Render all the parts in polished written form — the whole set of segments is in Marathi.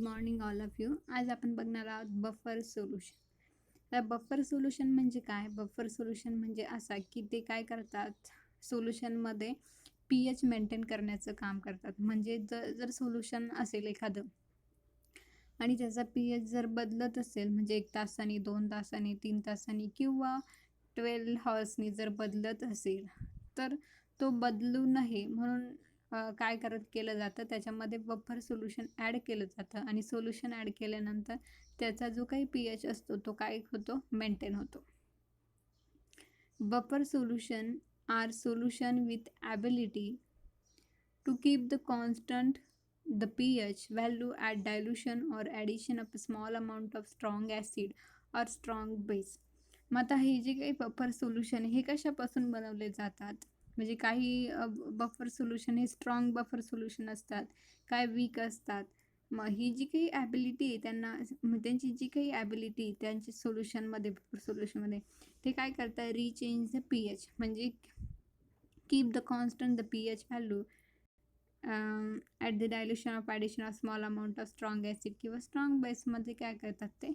Morning all of you. आज आपण बघणार आहोत बफर सोल्युशन. तर बफर सोल्युशन म्हणजे काय? बफर सोल्युशन म्हणजे असा की ते काय करतात, सोल्युशनमध्ये पीएच मेंटेन करण्याचं काम करतात. म्हणजे जर सोल्युशन असेल एखादं आणि त्याचा पीएच जर बदलत असेल, म्हणजे 1 तासाने, 2 तासाने, 3 तासाने किंवा 12 हॉर्सनी जर बदलत असेल, तर तो बदलू नये म्हणून काय केलं जातं, त्याच्यामध्ये बफर सोल्युशन ॲड केलं जातं आणि सोल्युशन ॲड केल्यानंतर त्याचा जो काही पीएच असतो तो काय होतो, मेंटेन होतो. Buffer solution are solution with ability to keep the constant the pH value at dilution or addition of a small amount of strong acid or strong base. मग आता हे जे काही बफर सोल्युशन हे कशापासून बनवले जातात, म्हणजे काही बफर सोल्युशन हे स्ट्रॉंग बफर सोल्युशन असतात, काय वीक असतात. मग ही जी काही ॲबिलिटी आहे त्यांची जी काही ॲबिलिटी त्यांच्या सोल्युशनमध्ये, बफर सोल्युशनमध्ये ते काय करतात, रिचेंज द पीएच, म्हणजे keep the constant the pH value at the dilution of addition of small amount of strong acid किंवा स्ट्रॉंग बेसमध्ये काय करतात ते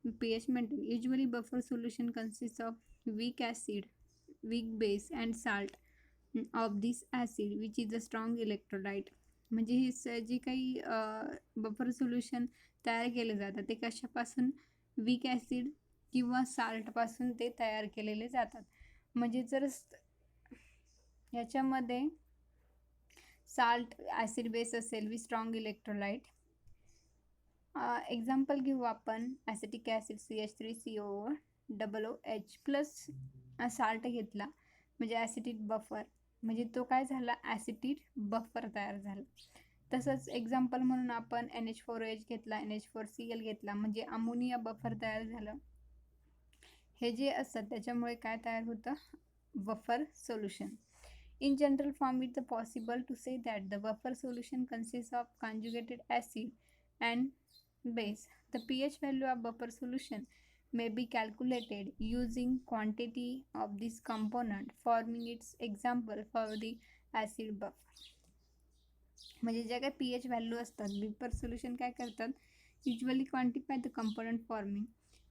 pH maintain. Usually buffer solution consist of weak acid, weak base and salt of this acid which is a strong electrolyte. म्हणजे हे जे काही बफर सोल्युशन तयार केले जातात ते कशापासून, वीक ॲसिड किंवा साल्टपासून ते तयार केलेले जातात. म्हणजे जर याच्यामध्ये साल्ट ॲसिड बेस असेल विथ स्ट्रॉंग इलेक्ट्रोलाइट, एक्झाम्पल घेऊ आपण acetic acid CH3COOH plus salt घेतला म्हणजे ॲसिटिक बफर, म्हणजे तो काय झाला, ॲसिटिक बफर तयार झाला. तसंच एक्झाम्पल म्हणून आपण NH4OH घेतला, NH4Cl घेतला म्हणजे अमोनिया बफर तयार झालं. हे जे असतात त्याच्यामुळे काय तयार होतं, buffer solution. In general form, it's possible to say that the buffer solution consists of conjugated acid and base. The pH value of buffer solution may be calculated using quantity of this component, forming its example for the acid buffer. म्हणजे ज्या काही pH व्हॅल्यू असतात, बफर सोल्युशन काय करतात, usually quantify the component forming.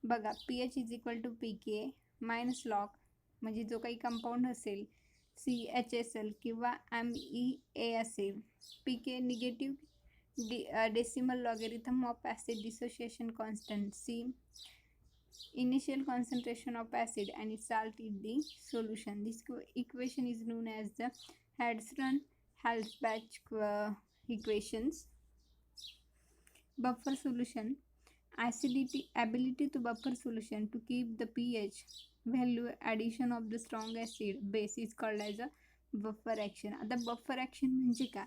बघा, pH is equal to pK minus log, म्हणजे जो काही कंपाऊंड असेल CHSL किंवा MEA असेल, PK negative decimal logarithm of acid dissociation constant, C initial concentration of acid आणि salt in the solution. This equation is known as the Hadron-Hallsbach equations. Buffer solution ability to buffer solution to keep the pH value addition of the strong acid base is called as a buffer action. आता बफर ॲक्शन म्हणजे काय,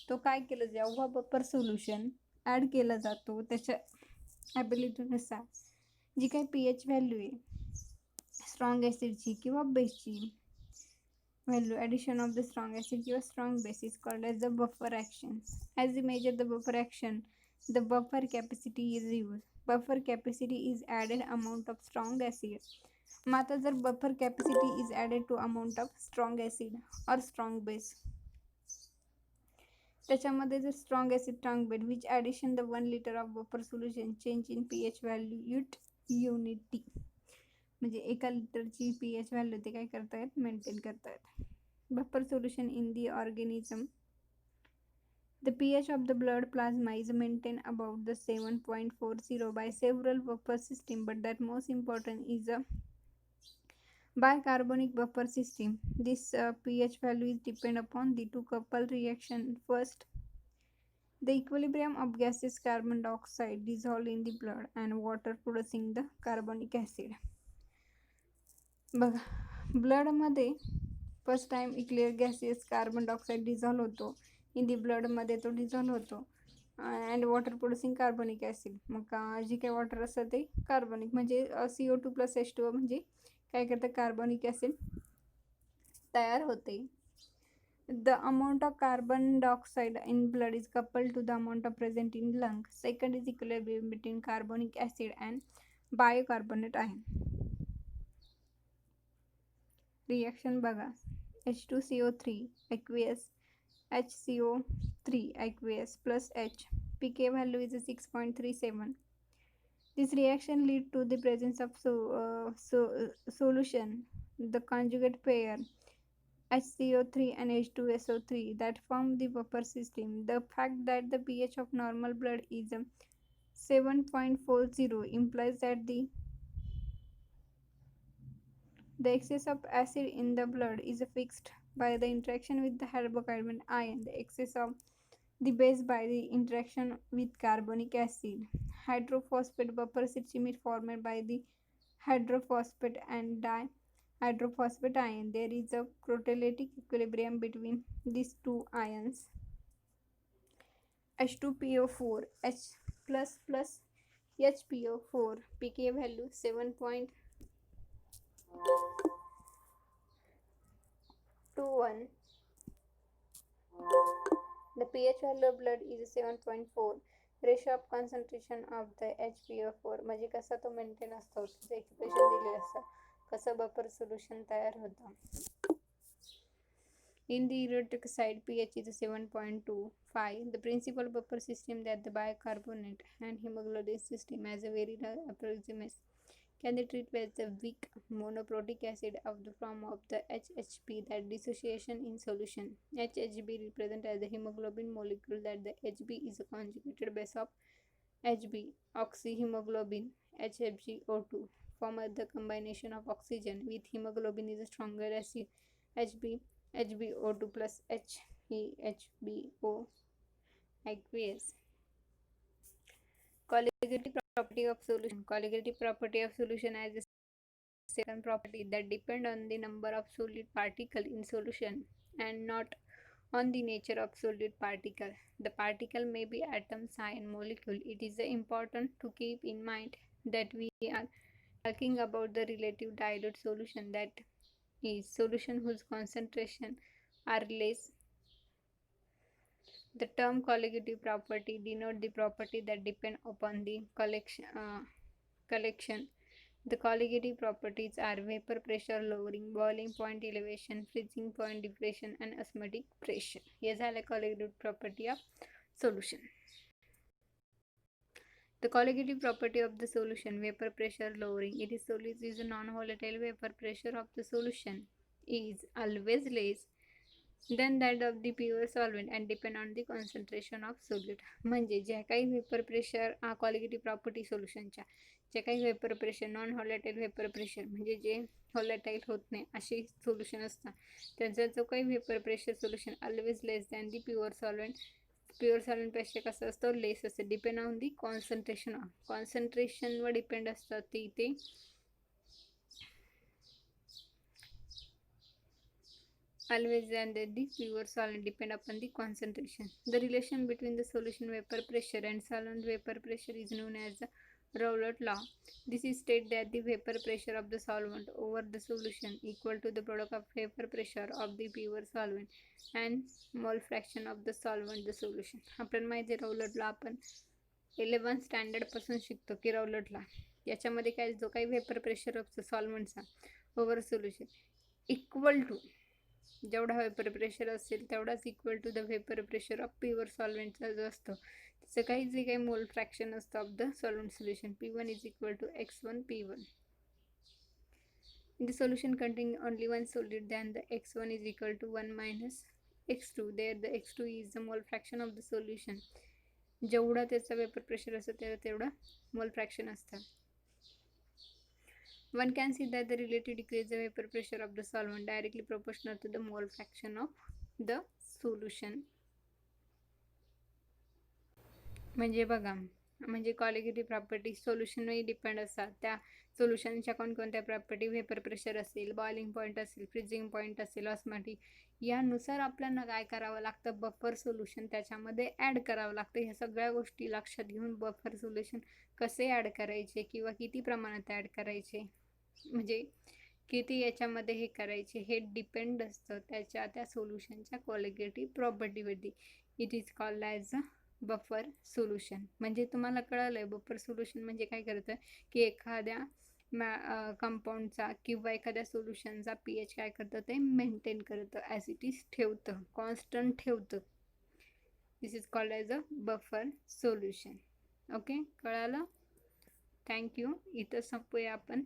तो काय केलं, जेव्हा बफर सोल्युशन ॲड केला जातो त्याच्या ॲबिलिटीनुसार जी काही पीएच व्हॅल्यू आहे स्ट्रॉंग ॲसिडची किंवा बेसची value addition of the strong acid or strong base is called as the buffer action. As we measure the buffer action, the buffer capacity is used. Buffer capacity is added amount of strong acid. मग आता जर buffer capacity is added to amount of strong acid or strong base, त्याच्यामध्ये जर strong acid strong base which addition the 1 liter of buffer solution change in pH value unity, म्हणजे 1 लिटरची pH व्हॅल्यू ते काय करतायत, मेंटेन करतायत. Buffer solution in the organism. The pH of the blood plasma is maintained about the 7.40 by several buffer system, but that most important is a bicarbonic buffer system. This pH value is depend upon the two coupled reaction. First, the equilibrium of gaseous carbon dioxide dissolved in the blood and water producing the carbonic acid. बघा, ब्लडमध्ये फर्स्ट टाइम इक्लिअर गॅसेस कार्बन डायऑक्साईड डिझॉल्व होतो इन दी ब्लडमध्ये, तो डिझॉल्व होतो and water producing carbonic acid. मग जी काही वॉटर असतं ते कार्बनिक, म्हणजे CO2 प्लस H2O म्हणजे काय करतं, कार्बनिक ॲसिड तयार होते. The amount of carbon dioxide in blood is coupled to the amount of present in lung. Second is equilibrium between carbonic acid and bicarbonate ion. Reaction बघा, H2CO3 aqueous, HCO3 aqueous plus H, pK value is a 6.37. This reaction lead to the presence of solution, the conjugate pair HCO3 and H2SO3 that form the buffer system. The fact that the pH of normal blood is 7.40 implies that the excess of acid in the blood is fixed by the interaction with the hydrocarbon ion, the excess of the base by the interaction with carbonic acid. Hydrophosphate buffer system is formed by the hydrophosphate and dihydrophosphate ion. There is a proteolytic equilibrium between these two ions. H2PO4 H plus plus HPO4 pK value 7.21. The pH value of blood is 7.4. Ratio of concentration of the HPO4 म्हणजे कसा तो मेंटेन असतो, त्याचं एक्सप्रेशन दिलेलं असतं, कसं बफर सोल्युशन तयार होतं. In the erotic side, pH is 7.25. The principal buffer system that the bicarbonate and hemoglobin system as a very approximate can be treated as the weak monoprotic acid of the form of the HHP, that dissociation in solution. HHB represent as the hemoglobin molecule that the HB is a conjugated base of HB, oxyhemoglobin, HFgO2, form the combination of oxygen with hemoglobin is a stronger acid, HB, HbO2 plus HeHbO aqueous. Colligative property of solution. Colligative property of solution as a second property that depend on the number of solid particle in solution and not on the nature of solid particle. The particle may be atoms, ion, molecule. It is important to keep in mind that we are talking about the relative dilute solution, that is solution whose concentration are less. The term colligative property denote the property that depend upon the collection. The colligative properties are vapor pressure lowering, boiling point elevation, freezing point depression, and osmotic pressure. Here are the colligative property of solution. The colligative property of the solution, vapor pressure lowering. It is a non-volatile vapor pressure of the solution is always less than that of the pure solvent and depend on the concentration of solute. म्हणजे जे काही वेपर प्रेशर colligative प्रॉपर्टी सोल्युशनच्या जे काही vapour pressure non volatile vapour pressure म्हणजे जे व्हॉलेटाईल होत नाही असे सोल्युशन असतात, त्यांचा जो काही vapour pressure solution always less than the pure सॉल्व्हेंटपेक्षा कसं असतं, लेस असतं. डिपेंड ऑन दी कॉन्सन्ट्रेशनवर डिपेंड असतात ते always and the pure solvent depend upon the concentration. The relation between the solution vapor pressure and solvent vapor pressure is known as the Raoult law. This is state that the vapor pressure of the solvent over the solution equal to the product of vapor pressure of the pure solvent and mole fraction of the solvent the solution. आपल्याला माहिती आहे Raoult law आपण 11 स्टँडर्ड पासून शिकतो की Raoult law याच्यामध्ये काय जो काही वेपर प्रेशर असतो सॉल्व्हेंटचा ओव्हर सोल्युशन इक्वल टू जेवढा वेपर प्रेशर असेल तेवढाच equal to the vapour pressure of pure सॉल्व्हेंटचा जो असतो त्याचं काही जे काही मोल फ्रॅक्शन असतं of the solvent solution P1 is equal to x1 P1. In the solution containing only one solid, then the x1 is equal to 1 minus x2. There the x2 is the mole fraction of the solution. जेवढा त्याचा वेपर प्रेशर असतं तेवढा मोल फ्रॅक्शन असतं. One can see that the relative decrease the vapor pressure of the solvent directly proportional to the mole fraction of the solution. म्हणजे बघा, म्हणजे कॉलिगेटिव्ह प्रॉपर्टी सोल्युशनवर डिपेंड असतात. त्या सोल्युशनच्या कोणकोणत्या प्रॉपर्टी, वेपर प्रेशर असेल, बॉइलिंग पॉईंट असेल, फ्रीजिंग पॉईंट असेल, ऑस्मॉटिक, यानुसार आपल्याला काय करावं लागतं, बफर सोल्युशन त्याच्यामध्ये ॲड करावं लागतं. ह्या सगळ्या गोष्टी लक्षात घेऊन बफर सोल्युशन कसे ॲड करायचे किंवा किती प्रमाणात ॲड करायचे, म्हणजे किती याच्यामध्ये हे करायचे, हे डिपेंड असतं त्या सोल्युशनच्या कॉलिगेटिव्ह प्रॉपर्टीवरती. It is called as a buffer solution. म्हणजे तुम्हाला कळलं आहे बफर सोल्युशन म्हणजे काय करतं की एखाद्या कंपाऊंडचा किंवा एखाद्या सोल्युशनचा pH काय करतं, ते मेंटेन करतं, ॲसिडिटी ठेवतं, कॉन्स्टंट ठेवतं. This is called as a buffer solution. Okay, कळालं? थँक्यू. इथं संपूया आपण.